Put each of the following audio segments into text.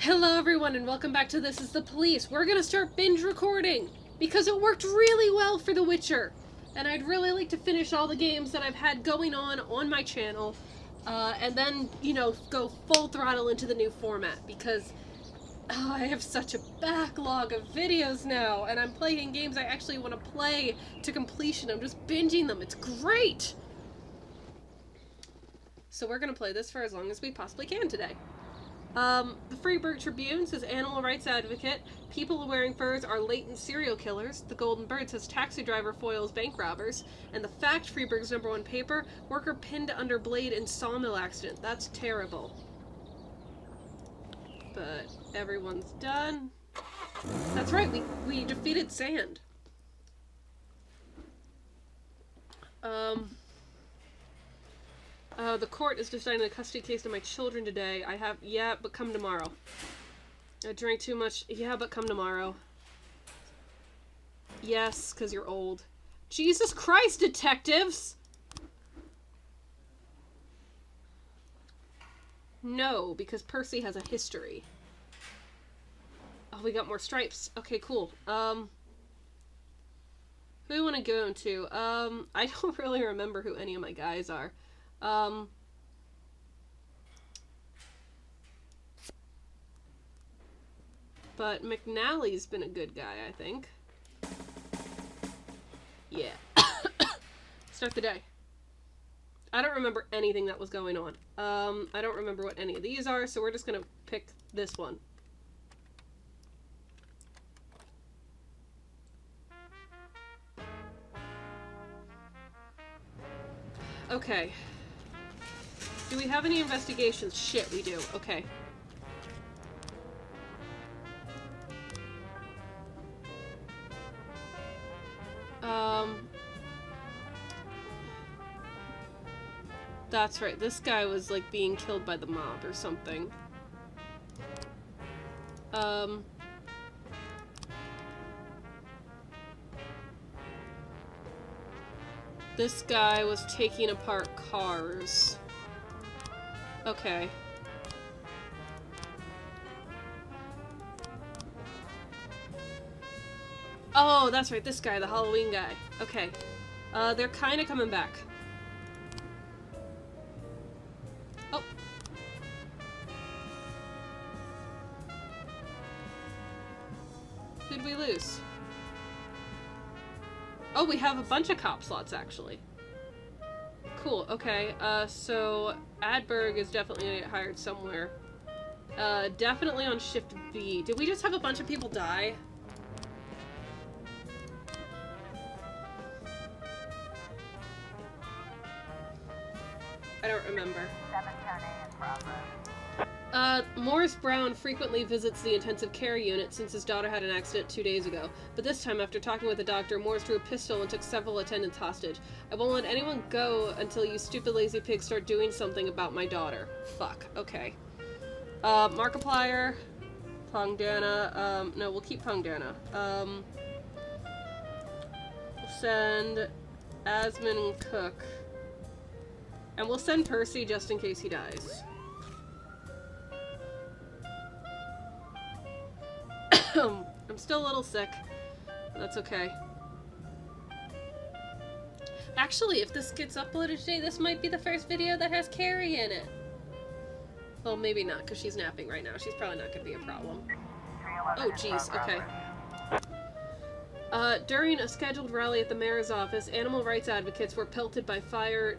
Hello everyone and welcome back to This is the Police. We're gonna start binge recording because it worked really well for The Witcher. And I'd really like to finish all the games that I've had going on my channel. And then, go full throttle into the new format because I have such a backlog of videos now. And I'm playing games I actually want to play to completion. I'm just binging them. It's great! So we're gonna play this for as long as we possibly can today. The Freeburg Tribune says animal rights advocate. People wearing furs are latent serial killers. The Golden Bird says taxi driver foils bank robbers. And the Fact, Freeburg's #1 paper, worker pinned under blade in sawmill accident. That's terrible. But everyone's done. That's right, we defeated Sand. The court is deciding the custody case of my children today. Yeah, but come tomorrow. I drank too much. Yeah, but come tomorrow. Yes, because you're old. Jesus Christ, detectives! No, because Percy has a history. Oh, we got more stripes. Okay, cool. Who do we want to go to? I don't really remember who any of my guys are. But McNally's been a good guy, I think. Yeah. Start the day. I don't remember anything that was going on. I don't remember what any of these are, so we're just gonna pick this one. Okay. Do we have any investigations? Shit, we do. Okay. That's right. This guy was, like, being killed by the mob or something. This guy was taking apart cars. Okay. Oh, that's right, this guy, the Halloween guy. Okay. They're kinda coming back. Oh. Who'd we lose? Oh, we have a bunch of cop slots, actually. Cool, okay. So Adberg is definitely gonna get hired somewhere. Definitely on shift B. Did we just have a bunch of people die? I don't remember. Morris Brown frequently visits the intensive care unit since his daughter had an accident 2 days ago. But this time, after talking with the doctor, Morris drew a pistol and took several attendants hostage. I won't let anyone go until you stupid lazy pigs start doing something about my daughter. Fuck. Okay. Markiplier. Pongdana. No, we'll keep Pongdana. We'll send Asman and Cook. And we'll send Percy just in case he dies. I'm still a little sick, but that's okay. Actually, if this gets uploaded today, this might be the first video that has Carrie in it. Well, maybe not, because she's napping right now. She's probably not going to be a problem. Oh, jeez, okay. During a scheduled rally at the mayor's office, animal rights advocates were pelted by 5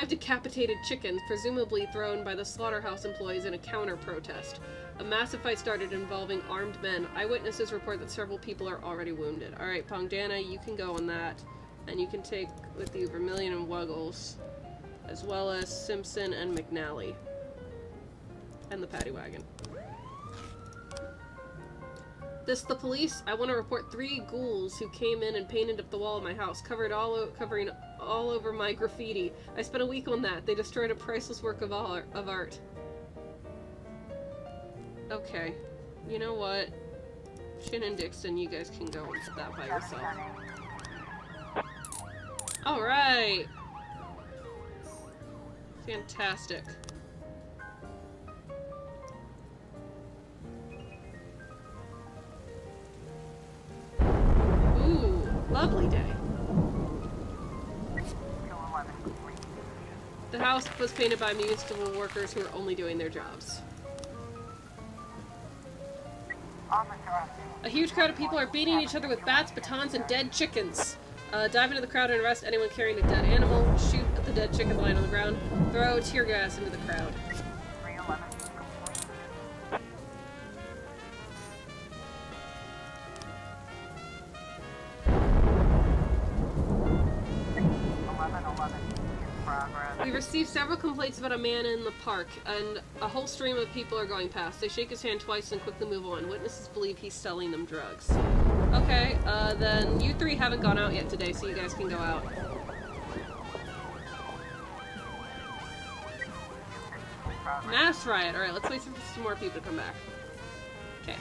decapitated chickens, presumably thrown by the slaughterhouse employees in a counter-protest. A massive fight started involving armed men. Eyewitnesses report that several people are already wounded. Alright, Pongdana, you can go on that. And you can take with you Vermilion and Wuggles, as well as Simpson and McNally. And the paddy wagon. This the police. I want to report 3 ghouls who came in and painted up the wall of my house, covering all over my graffiti. I spent a week on that. They destroyed a priceless work of art. Okay. You know what? Shin and Dixon, you guys can go into that by yourself. Alright! Fantastic. lovely day. The house was painted by municipal workers who are only doing their jobs. A huge crowd of people are beating each other with bats, batons, and dead chickens. Dive into the crowd and arrest anyone carrying a dead animal. Shoot at the dead chicken lying on the ground. Throw tear gas into the crowd. We received several complaints about a man in the park, and a whole stream of people are going past. They shake his hand twice and quickly move on. Witnesses believe he's selling them drugs. Okay, then you three haven't gone out yet today, so you guys can go out. Mass riot. Alright, let's wait for some more people to come back. Okay.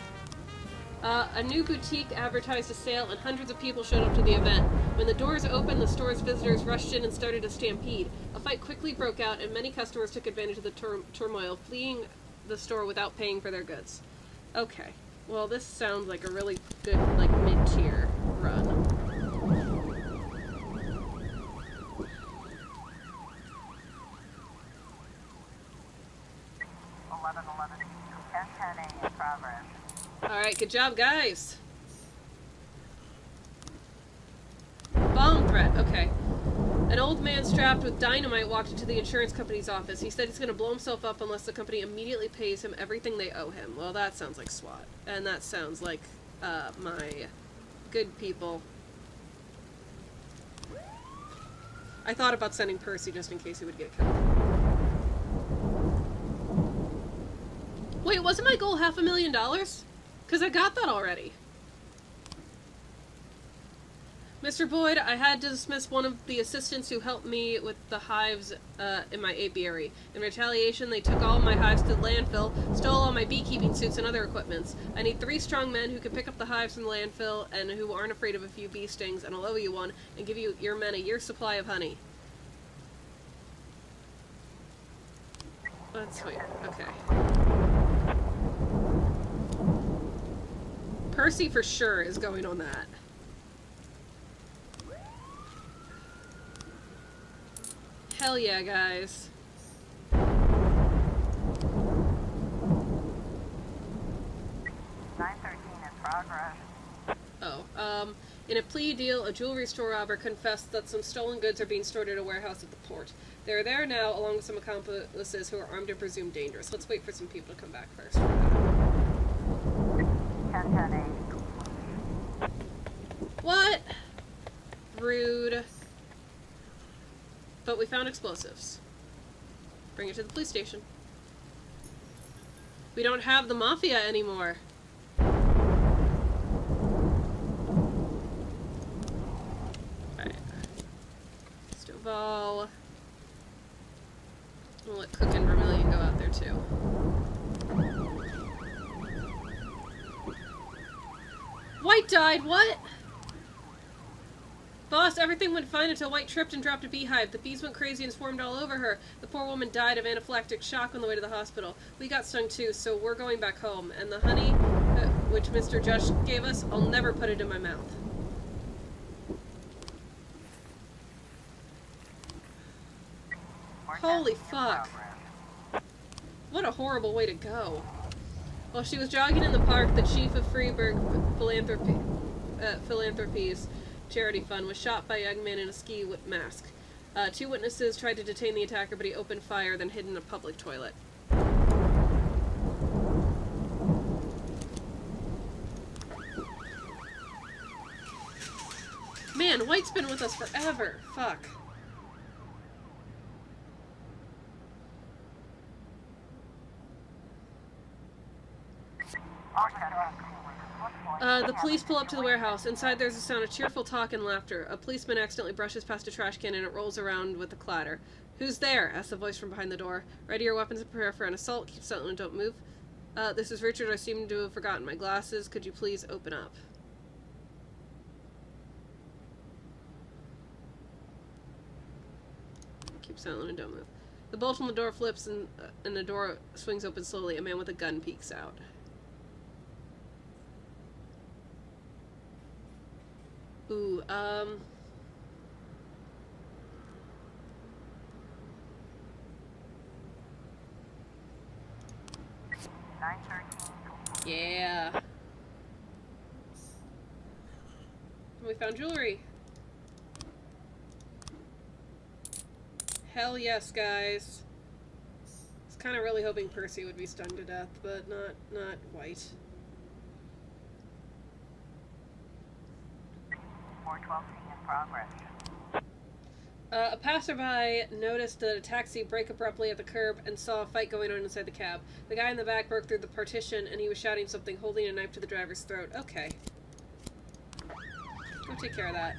A new boutique advertised a sale, and hundreds of people showed up to the event. When the doors opened, the store's visitors rushed in and started a stampede. A fight quickly broke out, and many customers took advantage of the turmoil, fleeing the store without paying for their goods. Okay. Well, this sounds like a really good, like, mid-tier run. 10:10 in progress. Alright, good job, guys. Bomb threat, okay. An old man strapped with dynamite walked into the insurance company's office. He said he's going to blow himself up unless the company immediately pays him everything they owe him. Well, that sounds like SWAT. And that sounds like, my good people. I thought about sending Percy just in case he would get killed. Wait, wasn't my goal $500,000? Because I got that already. Mr. Boyd, I had to dismiss one of the assistants who helped me with the hives in my apiary. In retaliation, they took all my hives to the landfill, stole all my beekeeping suits and other equipments. I need 3 strong men who can pick up the hives from the landfill and who aren't afraid of a few bee stings, and I'll owe you one, and give you your men a year's supply of honey. That's sweet. Okay. Percy for sure is going on that. Hell yeah, guys. Oh, in a plea deal, a jewelry store robber confessed that some stolen goods are being stored at a warehouse at the port. They're there now, along with some accomplices who are armed and presumed dangerous. Let's wait for some people to come back first. 10:10. What? Rude. But we found explosives. Bring it to the police station. We don't have the mafia anymore. Alright. Stovall. We'll let Cook and Vermilion go out there too. White died, what? Boss, everything went fine until White tripped and dropped a beehive. The bees went crazy and swarmed all over her. The poor woman died of anaphylactic shock on the way to the hospital. We got stung too, so we're going back home. And the honey, which Mr. Judge gave us, I'll never put it in my mouth. Holy fuck. What a horrible way to go. While she was jogging in the park, the chief of Freeburg Philanthropies charity fund was shot by a young man in a ski mask. 2 witnesses tried to detain the attacker, but he opened fire, then hid in a public toilet. Man, White's been with us forever. Fuck. The police pull up to the warehouse. Inside there's a sound of cheerful talk and laughter. A policeman accidentally brushes past a trash can and it rolls around with a clatter. "Who's there?" asks a voice from behind the door. "Ready your weapons and prepare for an assault. Keep silent and don't move." This is Richard. I seem to have forgotten my glasses. Could you please open up?" Keep silent and don't move. The bolt on the door flips and the door swings open slowly. A man with a gun peeks out. Ooh, 913. yeah. We found jewelry. Hell yes, guys. I was kind of really hoping Percy would be stung to death, but not White. 412 in progress. A passerby noticed the taxi brake abruptly at the curb and saw a fight going on inside the cab. The guy in the back broke through the partition and he was shouting something, holding a knife to the driver's throat. Okay. Go take care of that.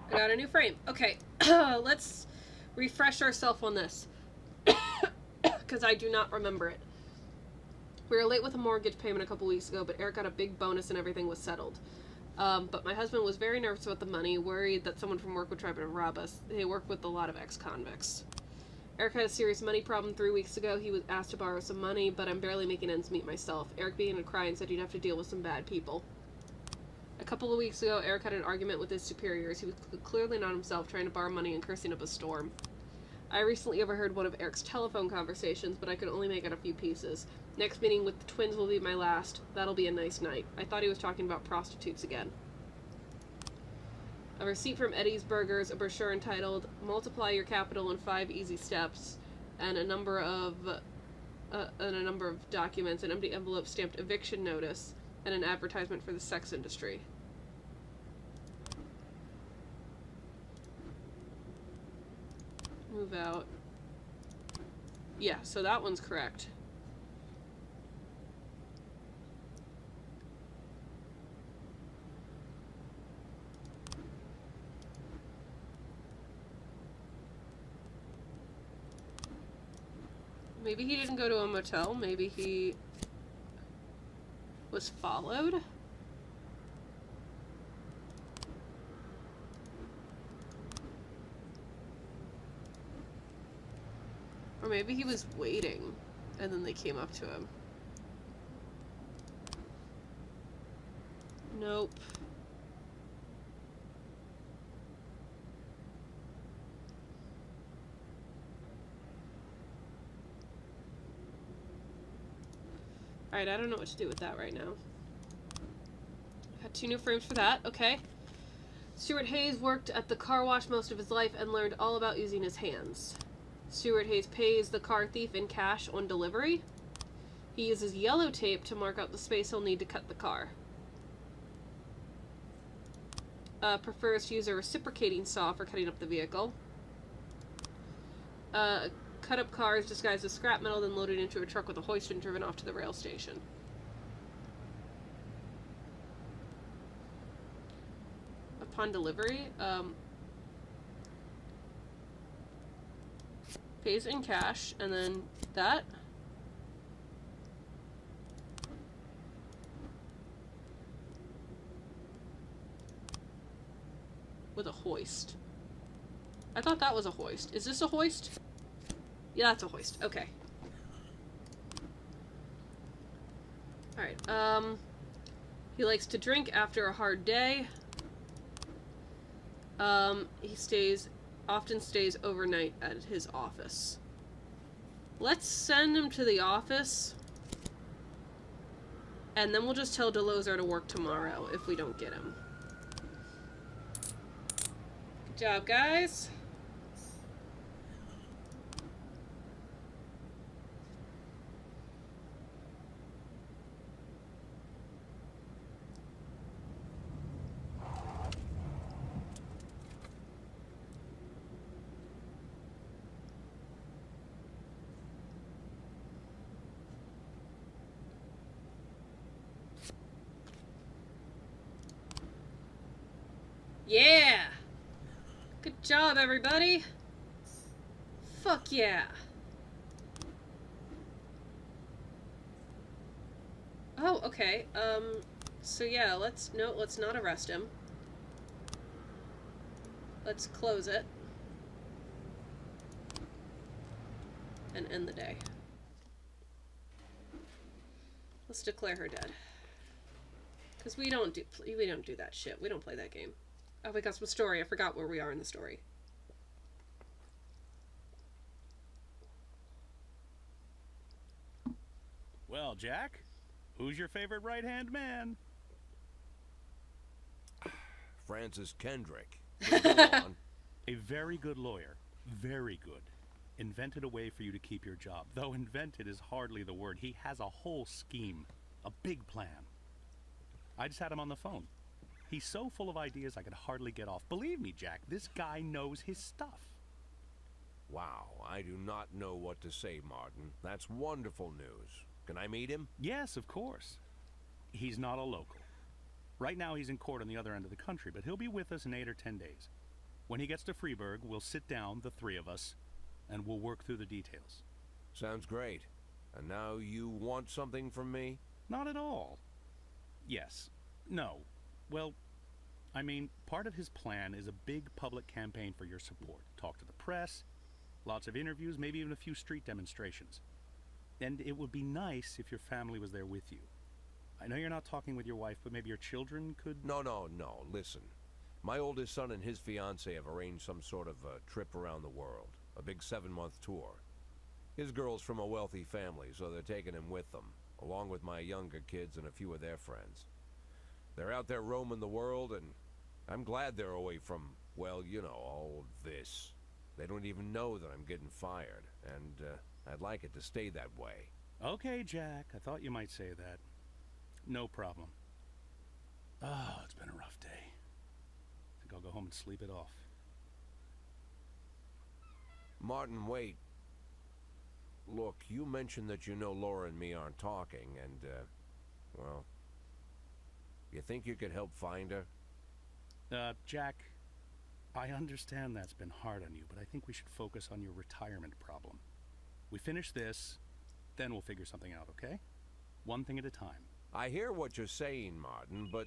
I got a new frame. Okay, let's refresh ourselves on this. Because I do not remember it. We were late with a mortgage payment a couple weeks ago, but Eric got a big bonus and everything was settled. But my husband was very nervous about the money, worried that someone from work would try to rob us. They work with a lot of ex-convicts. Eric had a serious money problem 3 weeks ago. He was asked to borrow some money, but I'm barely making ends meet myself. Eric began to cry and said he'd have to deal with some bad people. A couple of weeks ago, Eric had an argument with his superiors. He was clearly not himself, trying to borrow money and cursing up a storm. I recently overheard one of Eric's telephone conversations, but I could only make out a few pieces. Next meeting with the twins will be my last. That'll be a nice night. I thought he was talking about prostitutes again. A receipt from Eddie's Burgers, a brochure entitled Multiply Your Capital in 5 Easy Steps, and a number of documents, an empty envelope stamped eviction notice, and an advertisement for the sex industry. Move out. Yeah, so that one's correct. Maybe he didn't go to a motel. Maybe he was followed. Or maybe he was waiting and then they came up to him. Nope. Alright, I don't know what to do with that right now. Got 2 new frames for that, okay. Stuart Hayes worked at the car wash most of his life and learned all about using his hands. Stuart Hayes pays the car thief in cash on delivery. He uses yellow tape to mark out the space he'll need to cut the car. Prefers to use a reciprocating saw for cutting up the vehicle. Cut up cars disguised as scrap metal, then loaded into a truck with a hoist and driven off to the rail station. Upon delivery, pays in cash, and then that. With a hoist. I thought that was a hoist. Is this a hoist? Yeah, that's a hoist. Okay. Alright, he likes to drink after a hard day. He often stays overnight at his office. Let's send him to the office. And then we'll just tell Delozar to work tomorrow if we don't get him. Good job, guys. Yeah! Good job, everybody! Fuck yeah! Oh, okay. So yeah, let's not arrest him. Let's close it. And end the day. Let's declare her dead. Because we don't do that shit. We don't play that game. Oh, we got some story. I forgot where we are in the story. Well, Jack, who's your favorite right-hand man? Francis Kendrick. Go on. A very good lawyer. Very good. Invented a way for you to keep your job. Though invented is hardly the word. He has a whole scheme. A big plan. I just had him on the phone. He's so full of ideas I could hardly get off. Believe me, Jack, this guy knows his stuff. Wow, I do not know what to say, Martin. That's wonderful news. Can I meet him? Yes, of course. He's not a local. Right now he's in court on the other end of the country, but he'll be with us in 8 or 10 days. When he gets to Freeburg, we'll sit down, the three of us, and we'll work through the details. Sounds great. And now you want something from me? Not at all. Yes. No. Well, I mean, part of his plan is a big public campaign for your support. Talk to the press, lots of interviews, maybe even a few street demonstrations. And it would be nice if your family was there with you. I know you're not talking with your wife, but maybe your children could... No. Listen. My oldest son and his fiancée have arranged some sort of a trip around the world. A big 7-month tour. His girl's from a wealthy family, so they're taking him with them, along with my younger kids and a few of their friends. They're out there roaming the world, and I'm glad they're away from, well, you know, all of this. They don't even know that I'm getting fired, and I'd like it to stay that way. Okay, Jack, I thought you might say that. No problem. Oh, it's been a rough day. I think I'll go home and sleep it off. Martin, wait. Look, you mentioned that you know Laura and me aren't talking, and, well, you think you could help find her? Jack, I understand that's been hard on you, but I think we should focus on your retirement problem. We finish this, then we'll figure something out, okay? One thing at a time. I hear what you're saying, Martin, but...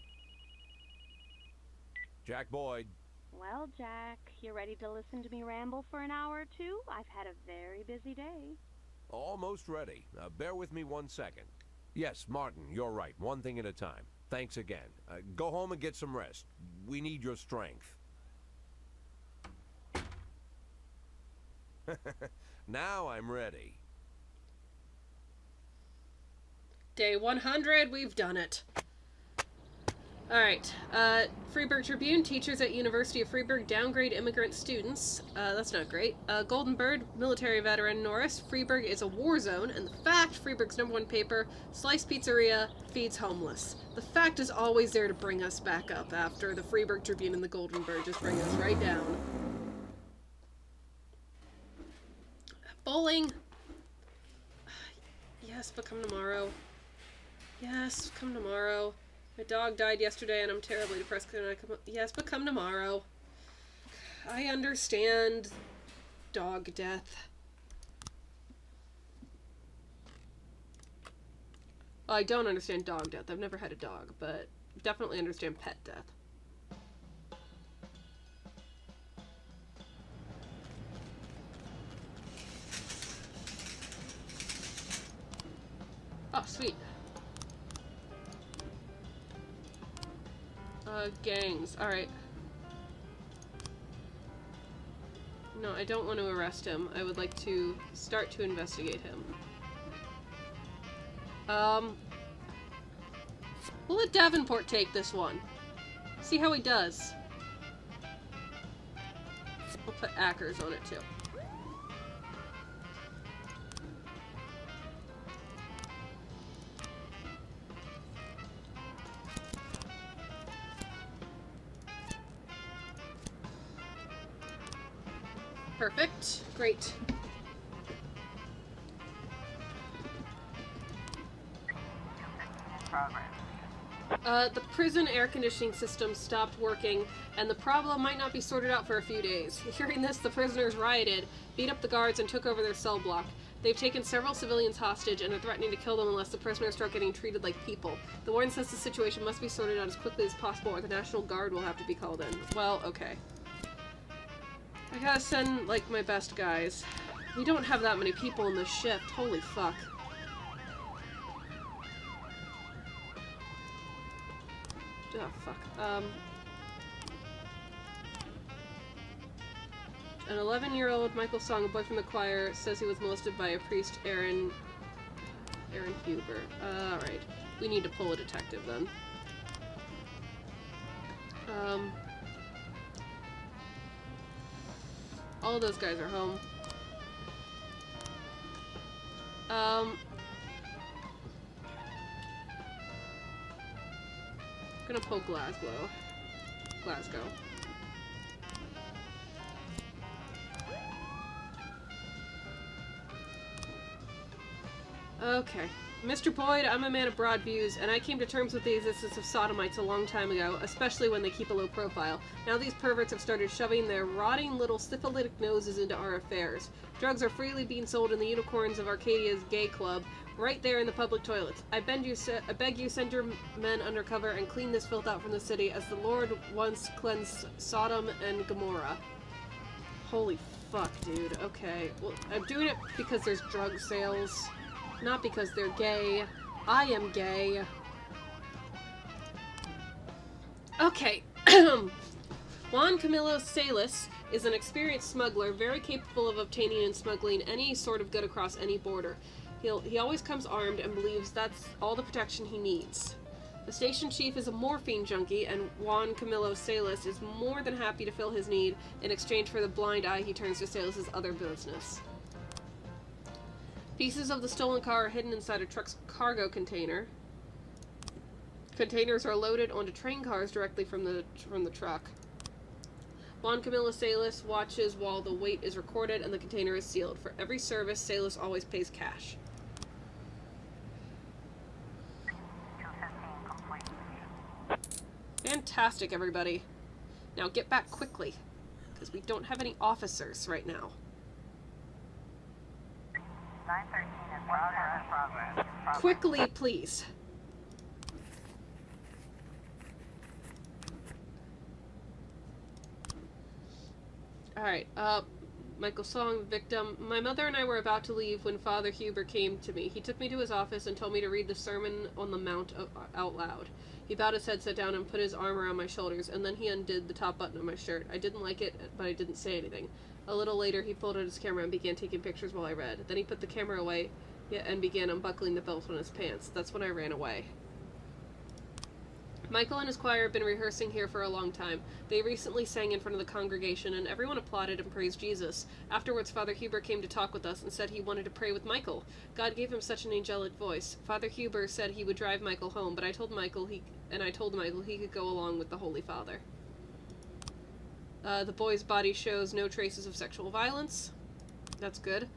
Jack Boyd. Well, Jack, you ready to listen to me ramble for an hour or two? I've had a very busy day. Almost ready. Bear with me 1 second. Yes, Martin, you're right. One thing at a time. Thanks again. Go home and get some rest. We need your strength. Now I'm ready. Day 100, we've done it. Alright, Freeburg Tribune, teachers at University of Freeburg downgrade immigrant students. That's not great. Golden Bird, military veteran Norris, Freeburg is a war zone, and the fact, Freeburg's #1 paper, Slice Pizzeria feeds homeless. The fact is always there to bring us back up after the Freeburg Tribune and the Golden Bird just bring us right down. Bowling. Yes, but come tomorrow. Yes, come tomorrow. My dog died yesterday and I'm terribly depressed. Can I come? Yes, but come tomorrow. I understand dog death. Well, I don't understand dog death. I've never had a dog, but definitely understand pet death. Oh, sweet. Gangs. Alright. No, I don't want to arrest him. I would like to start to investigate him. We'll let Davenport take this one. See how he does. We'll put Ackers on it too. Perfect. Great. In progress. The prison air conditioning system stopped working, and the problem might not be sorted out for a few days. Hearing this, the prisoners rioted, beat up the guards, and took over their cell block. They've taken several civilians hostage and are threatening to kill them unless the prisoners start getting treated like people. The warden says the situation must be sorted out as quickly as possible or the National Guard will have to be called in. Well, okay. I gotta send, like, my best guys. We don't have that many people in this shift. Holy fuck. Oh, fuck. An 11-year-old Michael Song, a boy from the choir, says he was molested by a priest, Aaron Huber. Alright. We need to pull a detective, then. All those guys are home. Gonna pull Glasgow. Okay. Mr. Boyd, I'm a man of broad views, and I came to terms with the existence of sodomites a long time ago, especially when they keep a low profile. Now these perverts have started shoving their rotting little syphilitic noses into our affairs. Drugs are freely being sold in the unicorns of Arcadia's gay club, right there in the public toilets. I beg you send your men undercover and clean this filth out from the city, as the Lord once cleansed Sodom and Gomorrah. Holy fuck, dude. Okay. Well, I'm doing it because there's drug sales. Not because they're gay. I am gay. Okay. Juan Camilo Salas is an experienced smuggler, very capable of obtaining and smuggling any sort of good across any border. He always comes armed and believes that's all the protection he needs. The station chief is a morphine junkie, and Juan Camilo Salas is more than happy to fill his need in exchange for the blind eye he turns to Salas's other business. Pieces of the stolen car are hidden inside a truck's cargo container. Containers are loaded onto train cars directly from the truck. Juan Camilo Salas watches while the weight is recorded and the container is sealed. For every service, Salas always pays cash. 215 complete. Fantastic, everybody. Now get back quickly, because we don't have any officers right now. 913 in progress. Quickly, please. Alright, Michael Song, victim. My mother and I were about to leave when Father Huber came to me. He took me to his office and told me to read the Sermon on the Mount out loud. He bowed his head, sat down, and put his arm around my shoulders, and then he undid the top button of my shirt. I didn't like it, but I didn't say anything. A little later, he pulled out his camera and began taking pictures while I read. Then he put the camera away and began unbuckling the belt on his pants. That's when I ran away. Michael and his choir have been rehearsing here for a long time. They recently sang in front of the congregation, and everyone applauded and praised Jesus. Afterwards, Father Huber came to talk with us and said he wanted to pray with Michael. God gave him such an angelic voice. Father Huber said he would drive Michael home, but I told Michael he could go along with the Holy Father. The boy's body shows no traces of sexual violence. That's good.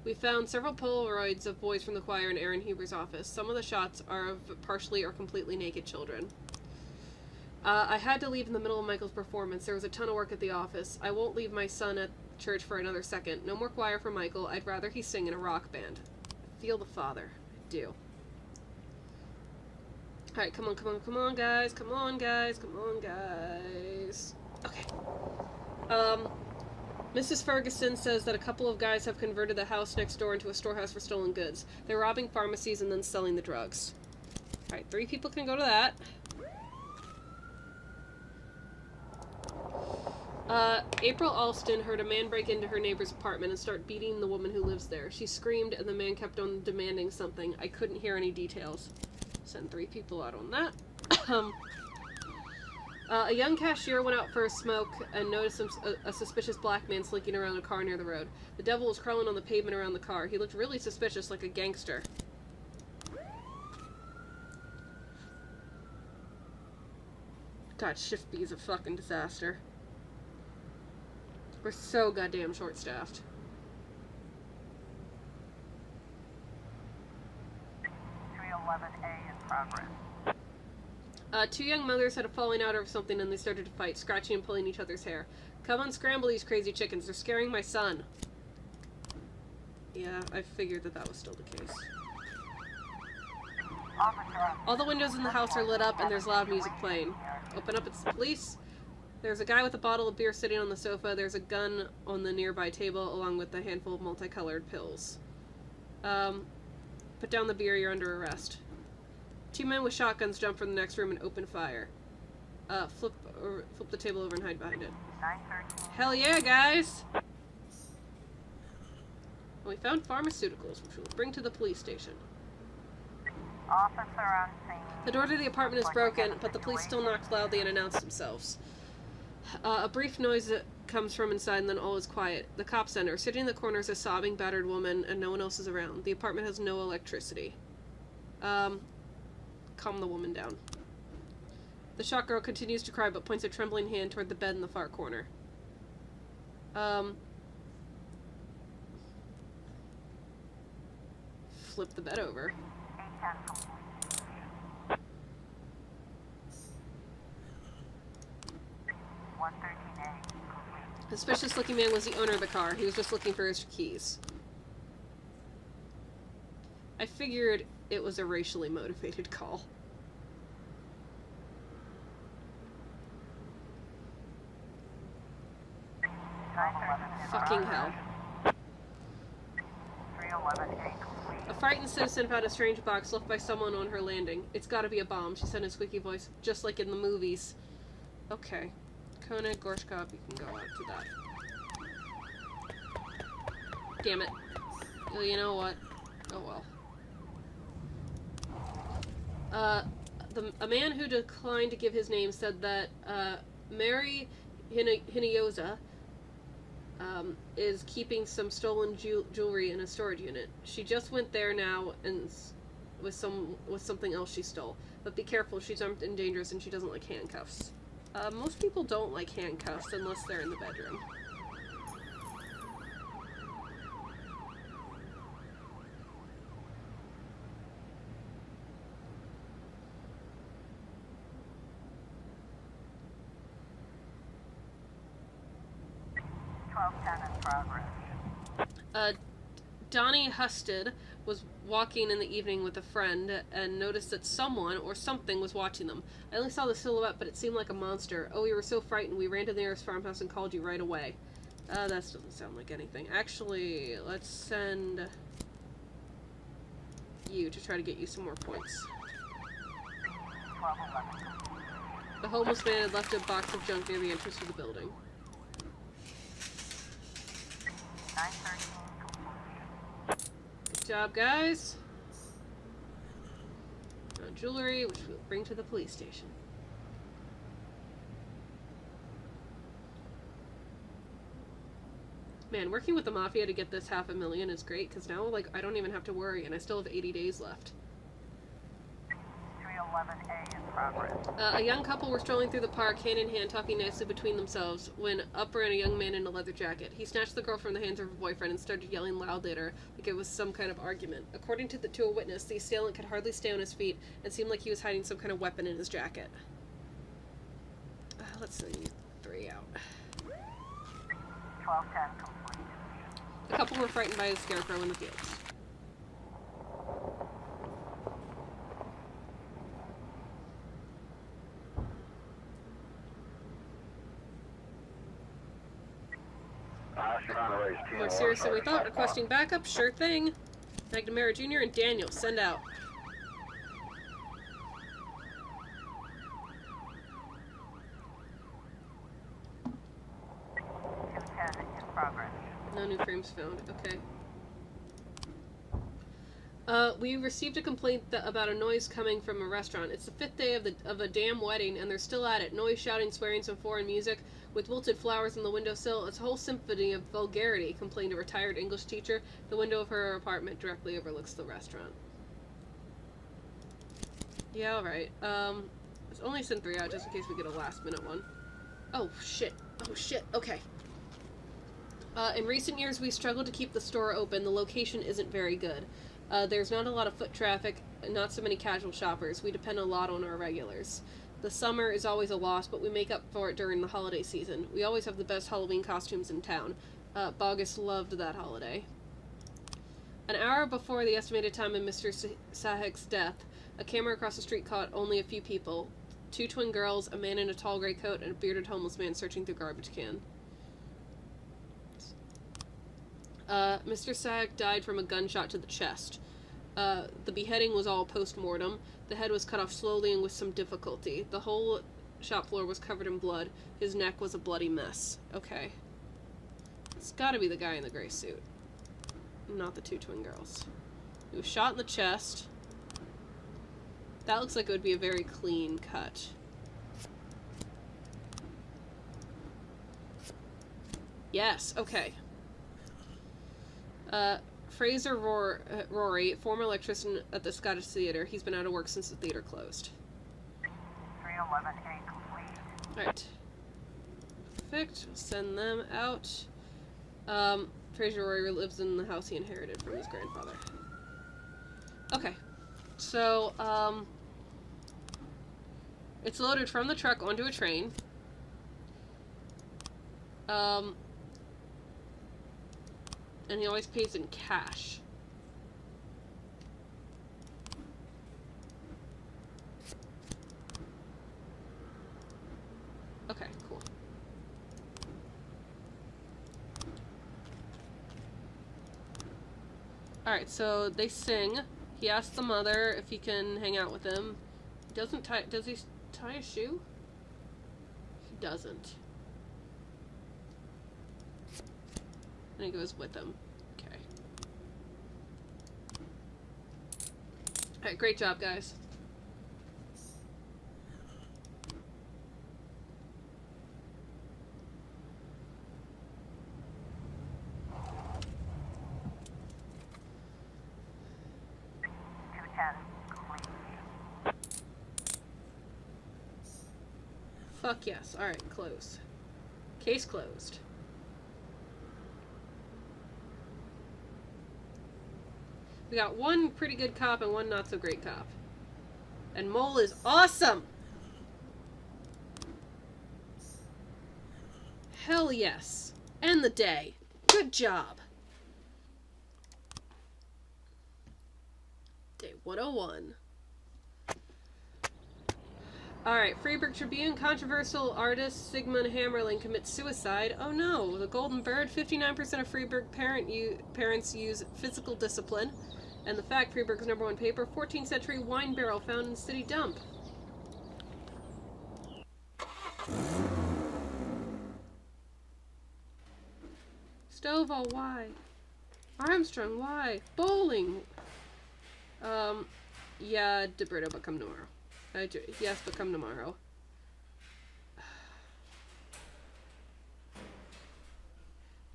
We found several Polaroids of boys from the choir in Aaron Huber's office. Some of the shots are of partially or completely naked children. I had to leave in the middle of Michael's performance. There was a ton of work at the office. I won't leave my son at church for another second. No more choir for Michael. I'd rather he sing in a rock band. Feel the Father. I do. Alright, come on, guys. Come on, guys. Okay. Mrs. Ferguson says that a couple of guys have converted the house next door into a storehouse for stolen goods. They're robbing pharmacies and then selling the drugs. Alright, 3 people can go to that. April Alston heard a man break into her neighbor's apartment and start beating the woman who lives there. She screamed and the man kept on demanding something. I couldn't hear any details. Send 3 people out on that. A young cashier went out for a smoke and noticed a suspicious black man slinking around a car near the road. The devil was crawling on the pavement around the car. He looked really suspicious, like a gangster. God, Shift B is a fucking disaster. We're so goddamn short-staffed. 311A in progress. 2 young mothers had a falling out over something and they started to fight, scratching and pulling each other's hair. Come unscramble these crazy chickens, they're scaring my son. Yeah, I figured that was still the case. Officer, All the windows in the house are lit up and there's loud music playing. Open up, it's the police. There's a guy with a bottle of beer sitting on the sofa. There's a gun on the nearby table along with a handful of multicolored pills. Put down the beer, you're under arrest. 2 men with shotguns jump from the next room and open fire. Flip the table over and hide behind it. 913. Hell yeah, guys! We found pharmaceuticals, which we'll bring to the police station. Officer on scene. The door to the apartment is broken, but the police still knock loudly and announce themselves. A brief noise comes from inside, and then all is quiet. The cops enter. Sitting in the corner is a sobbing, battered woman, and no one else is around. The apartment has no electricity. Calm the woman down. The shot girl continues to cry, but points a trembling hand toward the bed in the far corner. Flip the bed over. 810 complete. The suspicious-looking man was the owner of the car. He was just looking for his keys. I figured it was a racially motivated call. Fucking hell. 311A complete. A frightened citizen found a strange box left by someone on her landing. It's gotta be a bomb, she said in a squeaky voice, just like in the movies. Okay. Koenig, Gorshkov, you can go out to that. Damn it. Well, you know what? Oh well. A man who declined to give his name said that, Mary Hinoyosa, is keeping some stolen jewelry in a storage unit. She just went there now and with something else she stole. But be careful, she's armed and dangerous and she doesn't like handcuffs. Most people don't like handcuffs unless they're in the bedroom. Donnie Husted was walking in the evening with a friend and noticed that someone or something was watching them. I only saw the silhouette, but it seemed like a monster. Oh, we were so frightened, we ran to the nearest farmhouse and called you right away. That doesn't sound like anything. Actually, let's send you to try to get you some more points. 1211. The homeless man had left a box of junk near the entrance to the building. 913 complete. Good job, guys. Found jewelry, which we'll bring to the police station. Man, working with the Mafia to get this $500,000 is great, because now, like, I don't even have to worry, and I still have 80 days left. 311A in progress. A young couple were strolling through the park, hand in hand, talking nicely between themselves, when up ran a young man in a leather jacket. He snatched the girl from the hands of her boyfriend and started yelling loudly at her, like it was some kind of argument. According to a witness, the assailant could hardly stay on his feet, and seemed like he was hiding some kind of weapon in his jacket. Let's send you 3 out. 1210 complete. The couple were frightened by a scarecrow in the fields. More serious than we thought. Requesting backup? Sure thing. McNamara Jr. and Daniel, send out. In progress. No new frames found. Okay. We received a complaint about a noise coming from a restaurant. It's the 5th day of a damn wedding, and they're still at it. Noise, shouting, swearing, some foreign music, with wilted flowers on the windowsill. It's a whole symphony of vulgarity, complained a retired English teacher. The window of her apartment directly overlooks the restaurant. Yeah, alright. Let's only send 3 out, just in case we get a last-minute one. Oh, shit. Oh, shit. Okay. In recent years, we struggled to keep the store open. The location isn't very good. There's not a lot of foot traffic, and not so many casual shoppers. We depend a lot on our regulars. The summer is always a loss, but we make up for it during the holiday season. We always have the best Halloween costumes in town. Bogus loved that holiday. An hour before the estimated time of Mr. Sahek's death, a camera across the street caught only a few people. 2 twin girls, a man in a tall gray coat, and a bearded homeless man searching through garbage can. Mr. Sahek died from a gunshot to the chest. The beheading was all post-mortem. The head was cut off slowly and with some difficulty. The whole shop floor was covered in blood. His neck was a bloody mess. Okay. It's gotta be the guy in the gray suit. Not the 2 twin girls. He was shot in the chest. That looks like it would be a very clean cut. Yes, okay. Fraser Rory, former electrician at the Scottish Theatre. He's been out of work since the theatre closed. 311A complete. Alright. Perfect. Send them out. Fraser Rory lives in the house he inherited from his grandfather. Okay. So, it's loaded from the truck onto a train. And he always pays in cash. Okay, cool. Alright, so they sing. He asks the mother if he can hang out with him. Does he tie a shoe? He doesn't. And he goes with him. Okay. Alright, great job, guys. Fuck yes. Alright, close. Case closed. We got one pretty good cop and one not so great cop. And Mole is awesome! Hell yes. End the day. Good job. Day 101. Alright, Freiburg Tribune, controversial artist Sigmund Hammerling commits suicide. Oh no, the Golden Bird, 59% of Freiburg parents use physical discipline. And the fact, Freiburg's #1 paper, 14th century wine barrel found in city dump. Stovall, why? Armstrong, why? Bowling! Yeah, DeBrito, but come tomorrow. Yes, but come tomorrow.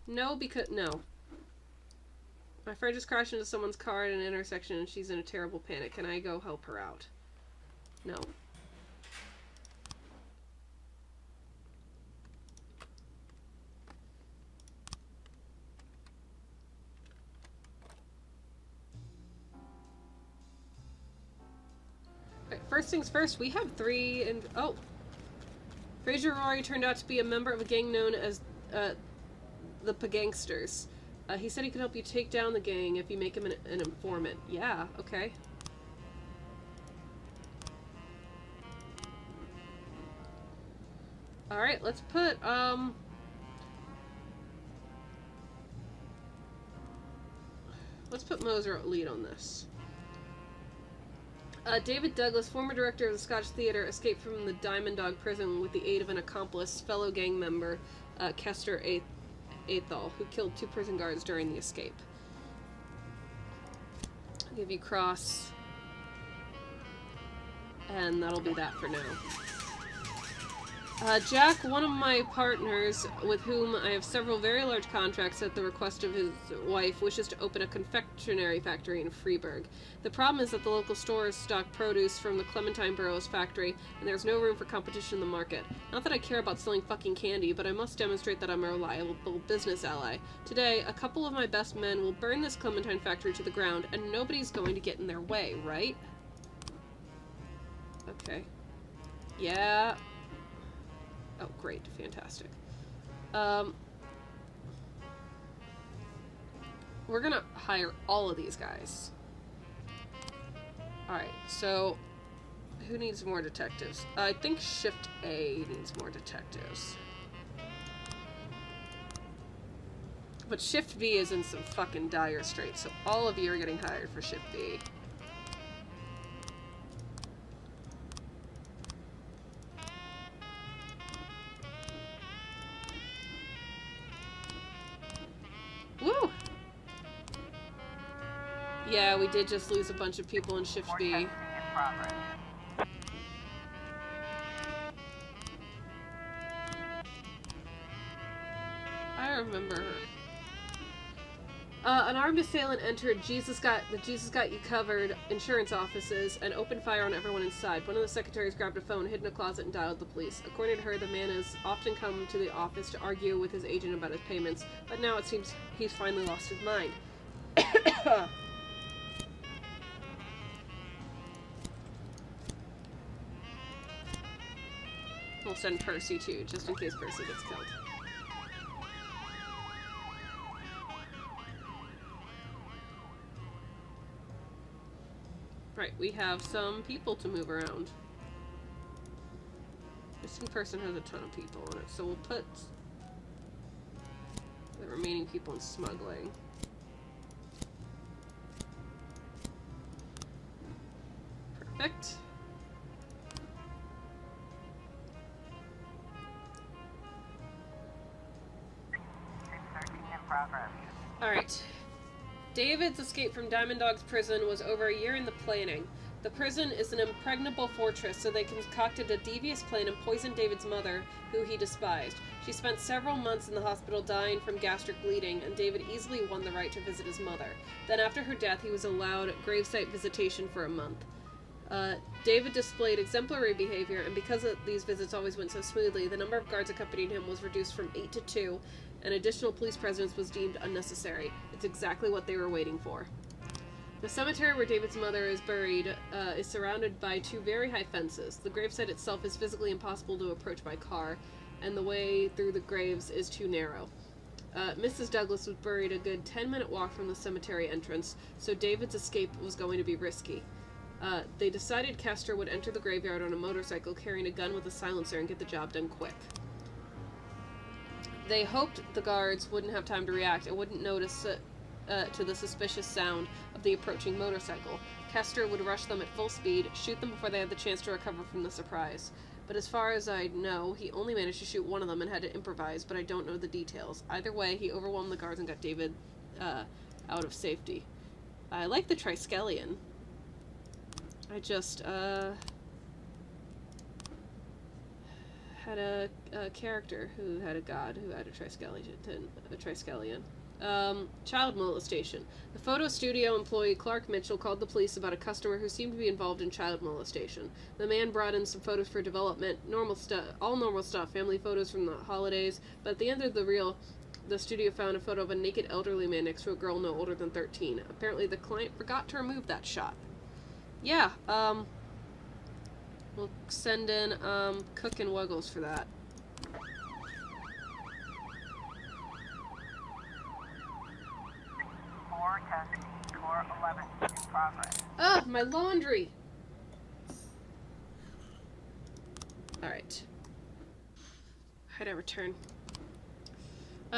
No, because... No. My friend just crashed into someone's car at an intersection and she's in a terrible panic. Can I go help her out? No. Okay, first things first, we have 3 and... Oh! Fraser Rory turned out to be a member of a gang known as, the Pagangsters. He said he could help you take down the gang if you make him an informant. Yeah, okay. Alright, let's put, let's put Moser lead on this. David Douglas, former director of the Scottish Theatre, escaped from the Diamond Dog prison with the aid of an accomplice, fellow gang member, Kester Athol, who killed 2 prison guards during the escape. I'll give you cross. And that'll be that for now. Jack, one of my partners, with whom I have several very large contracts at the request of his wife, wishes to open a confectionery factory in Freiburg. The problem is that the local stores stock produce from the Clementine Burroughs factory, and there's no room for competition in the market. Not that I care about selling fucking candy, but I must demonstrate that I'm a reliable business ally. Today, a couple of my best men will burn this Clementine factory to the ground, and nobody's going to get in their way, right? Okay. Yeah. Oh, great. Fantastic. we're gonna hire all of these guys. Alright, so who needs more detectives? I think Shift A needs more detectives. But Shift B is in some fucking dire straits, so all of you are getting hired for Shift B. Woo! Yeah, we did just lose a bunch of people in Shift More B. testing in progress. I remember her. An armed assailant entered the Jesus Got You Covered insurance offices and opened fire on everyone inside. One of the secretaries grabbed a phone, hid in a closet, and dialed the police. According to her, the man has often come to the office to argue with his agent about his payments, but now it seems he's finally lost his mind. We'll send Percy too, just in case Percy gets killed. Right, we have some people to move around. Missing person has a ton of people on it, so we'll put the remaining people in smuggling. Perfect. Searching in progress. Alright. David's escape from Diamond Dog's prison was over a year in the planning. The prison is an impregnable fortress, so they concocted a devious plan and poisoned David's mother, who he despised. She spent several months in the hospital dying from gastric bleeding, and David easily won the right to visit his mother. Then after her death, he was allowed gravesite visitation for a month. David displayed exemplary behavior, and because these visits always went so smoothly, the number of guards accompanying him was reduced from 8 to 2, and additional police presence was deemed unnecessary. It's exactly what they were waiting for. The cemetery where David's mother is buried is surrounded by 2 very high fences. The gravesite itself is physically impossible to approach by car, and the way through the graves is too narrow. Mrs. Douglas was buried a good 10-minute walk from the cemetery entrance, so David's escape was going to be risky. They decided Kester would enter the graveyard on a motorcycle carrying a gun with a silencer and get the job done quick. They hoped the guards wouldn't have time to react and wouldn't notice to the suspicious sound of the approaching motorcycle. Kester would rush them at full speed, shoot them before they had the chance to recover from the surprise. But as far as I know, he only managed to shoot one of them and had to improvise, but I don't know the details. Either way, he overwhelmed the guards and got David out of safety. I like the Triskelion. I just had a character who had a god who had a Triskelion. Child molestation. The photo studio employee Clark Mitchell called the police about a customer who seemed to be involved in child molestation. The man brought in some photos for development, all normal stuff, family photos from the holidays, but at the end of the reel, the studio found a photo of a naked elderly man next to a girl no older than 13. Apparently the client forgot to remove that shot. Yeah, we'll send in, Cook and Wuggles for that. Core testing. Core 11 in progress. Ah, my laundry! Alright. How'd I return?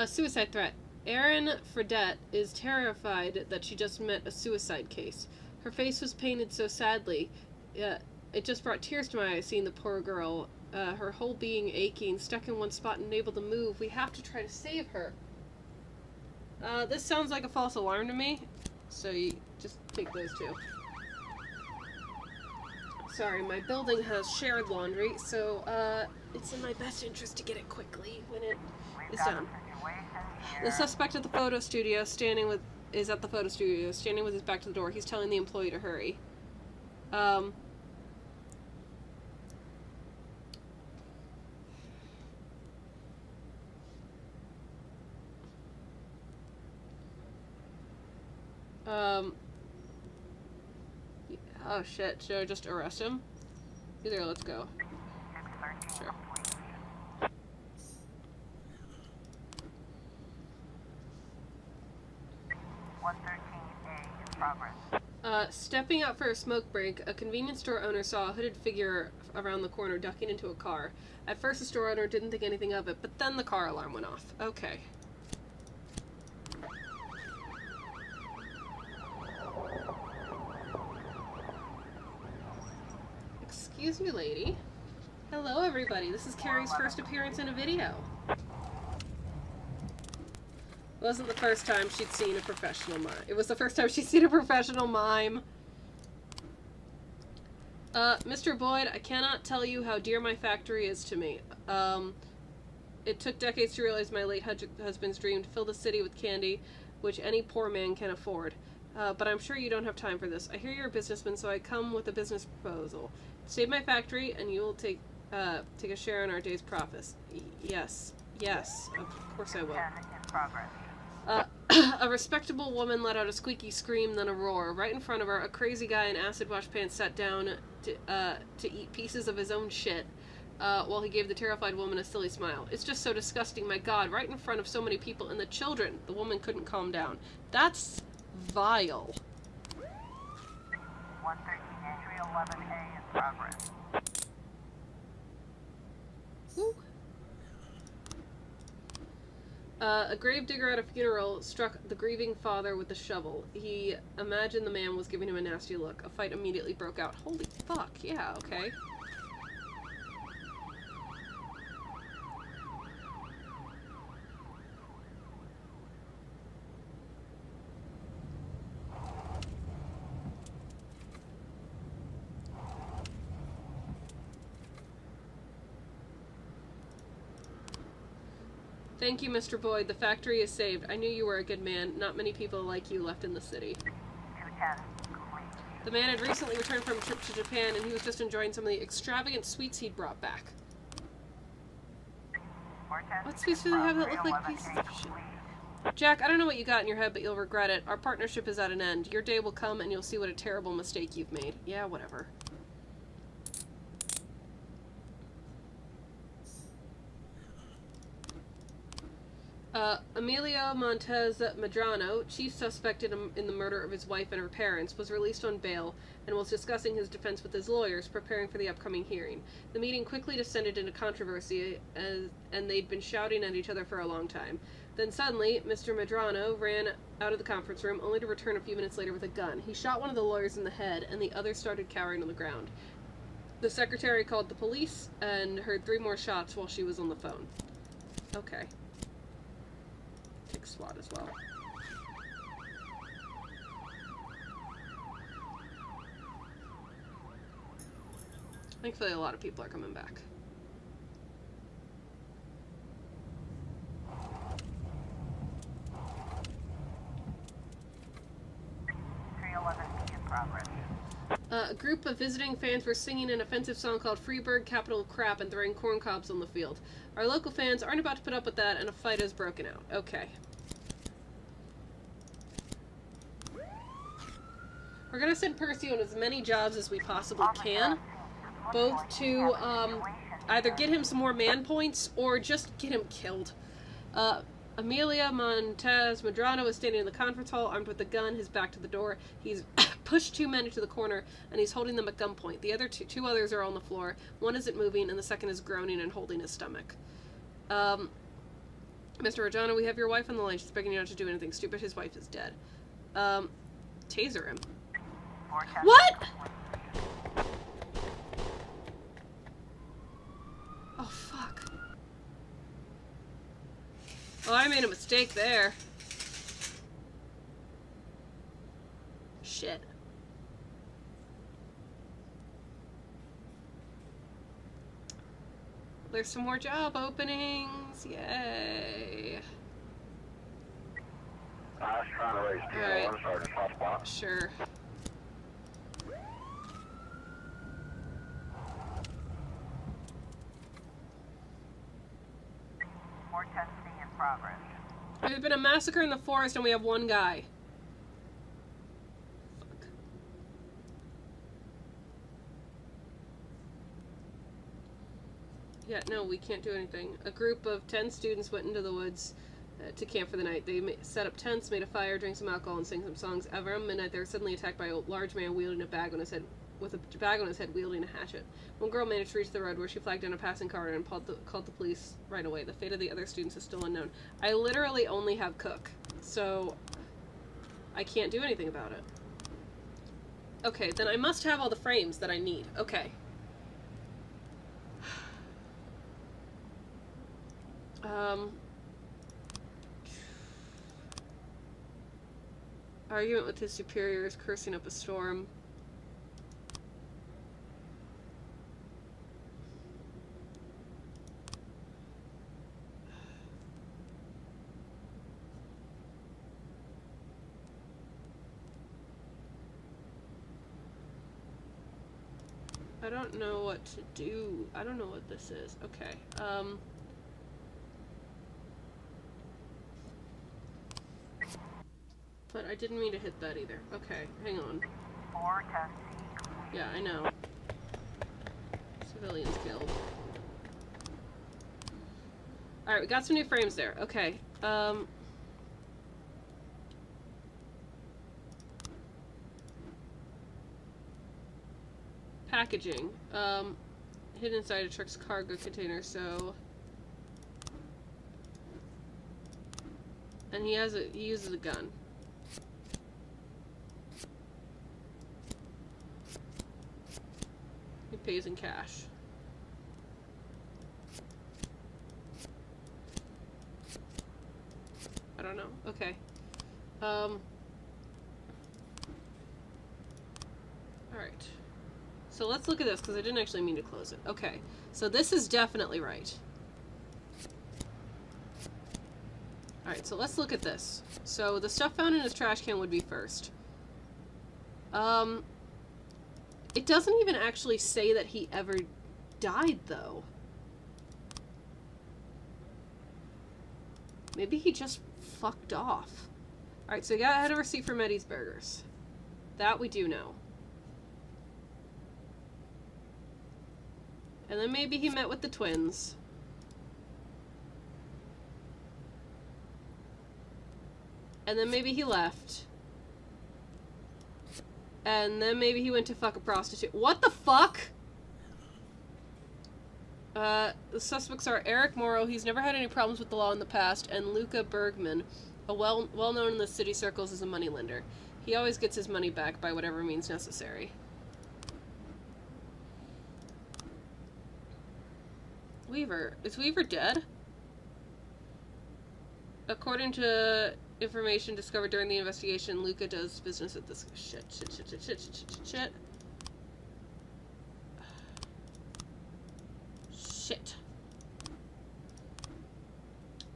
Suicide threat. Erin Fredette is terrified that she just met a suicide case. Her face was painted so sadly, it just brought tears to my eyes seeing the poor girl. Her whole being aching, stuck in one spot and unable to move. We have to try to save her. This sounds like a false alarm to me, so you just take those 2. Sorry, my building has shared laundry, so it's in my best interest to get it quickly when it is done. The suspect at the photo studio is at the photo studio, standing with his back to the door. He's telling the employee to hurry. Oh shit, should I just arrest him? Either, let's go. Sure. Stepping out for a smoke break, a convenience store owner saw a hooded figure around the corner ducking into a car. At first, the store owner didn't think anything of it, but then the car alarm went off. Okay. Excuse me, lady. Hello, everybody. This is Carrie's first appearance in a video. It wasn't the first time she'd seen a professional mime. It was the first time she'd seen a professional mime. Mr. Boyd, I cannot tell you how dear my factory is to me. It took decades to realize my late husband's dream to fill the city with candy, which any poor man can afford. But I'm sure you don't have time for this. I hear you're a businessman, so I come with a business proposal. Save my factory, and you will take a share in our day's profits. Yes. Yes. Of course I will. 10 in progress. A respectable woman let out a squeaky scream, then a roar. Right in front of her, a crazy guy in acid wash pants sat down to eat pieces of his own shit, while he gave the terrified woman a silly smile. It's just so disgusting, my God, right in front of so many people and the children. The woman couldn't calm down. That's vile. 113 entry 11A in progress. Ooh. A gravedigger at a funeral struck the grieving father with a shovel. He imagined the man was giving him a nasty look. A fight immediately broke out. Holy fuck, yeah, okay. Thank you, Mr. Boyd. The factory is saved. I knew you were a good man. Not many people like you left in the city. 210 complete. The man had recently returned from a trip to Japan, and he was just enjoying some of the extravagant sweets he'd brought back. 410 What sweets do they have that look like pieces of shit? Jack, I don't know what you got in your head, but you'll regret it. Our partnership is at an end. Your day will come, and you'll see what a terrible mistake you've made. Yeah, whatever. Emilio Montez Medrano, chief suspect in the murder of his wife and her parents, was released on bail and was discussing his defense with his lawyers, preparing for the upcoming hearing. The meeting quickly descended into controversy, and they'd been shouting at each other for a long time. Then suddenly, Mr. Medrano ran out of the conference room, only to return a few minutes later with a gun. He shot one of the lawyers in the head, and the other started cowering on the ground. The secretary called the police and heard 3 more shots while she was on the phone. Okay. Take SWAT as well. Thankfully, a lot of people are coming back. in progress. A group of visiting fans were singing an offensive song called Freeburg Capital Crap and throwing corn cobs on the field. Our local fans aren't about to put up with that, and a fight has broken out. Okay. We're gonna send Percy on as many jobs as we possibly can, both to either get him some more man points or just get him killed. Amelia Montez Medrano is standing in the conference hall, armed with a gun, his back to the door. He's pushed 2 men into the corner, and he's holding them at gunpoint. The other two others are on the floor. One isn't moving, and the second is groaning and holding his stomach. Mr. Medrano, we have your wife on the line. She's begging you not to do anything stupid. His wife is dead. Taser him. What? Oh, fuck. Oh, I made a mistake there. Shit. There's some more job openings. Yay. I was trying to raise Alright. Sergeant Hotspot. Sure. in progress. There's been a massacre in the forest and we have 1 guy. Fuck. Yeah, no, we can't do anything. A group of 10 students went into the woods to camp for the night. They set up tents, made a fire, drank some alcohol, and sang some songs. Around midnight, they were suddenly attacked by a large man wielding a bag on his head, with a bag on his head, wielding a hatchet. One girl managed to reach the road, where she flagged down a passing car and called the police right away. The fate of the other students is still unknown. I literally only have Cook, so I can't do anything about it. Okay, then I must have all the frames that I need. Okay. Argument with his superiors, cursing up a storm. I don't know what to do. I don't know what this is. Okay. But I didn't mean to hit that either. Okay, hang on. 410C complete. Yeah, I know. Civilians killed. Alright, we got some new frames there. Okay. Packaging. Hidden inside a truck's cargo container, so... And he uses a gun. He pays in cash. I don't know. Okay. Alright. So let's look at this, because I didn't actually mean to close it. Okay. So this is definitely right. Alright, so let's look at this. So the stuff found in his trash can would be first. It doesn't even actually say that he ever died, though. Maybe he just fucked off. Alright, so I had a receipt for Eddie's Burgers. That we do know. And then maybe he met with the twins. And then maybe he left. And then maybe he went to fuck a prostitute. What the fuck? The suspects are Eric Morrow, he's never had any problems with the law in the past, and Luca Bergman, a well-known in the city circles as a moneylender. He always gets his money back by whatever means necessary. Weaver. Is Weaver dead? According to information discovered during the investigation, Luca does business at this... Shit. Shit.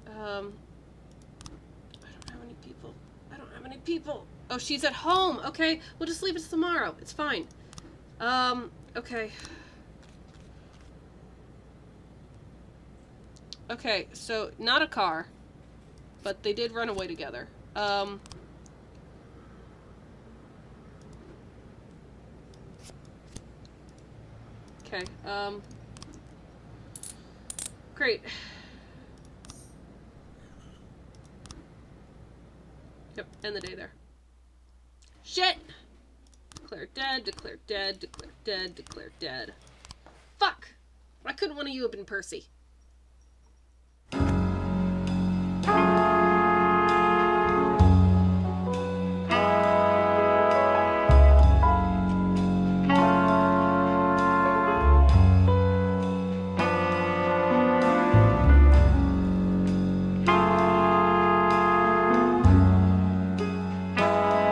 I don't have any people. I don't have any people. Oh, she's at home. Okay, we'll just leave it tomorrow. It's fine. Okay. Okay, so, not a car. But they did run away together. Okay, great. Yep, end the day there. Shit! Declare dead, declare dead, declare dead, declare dead. Fuck! Why couldn't one of you have been Percy?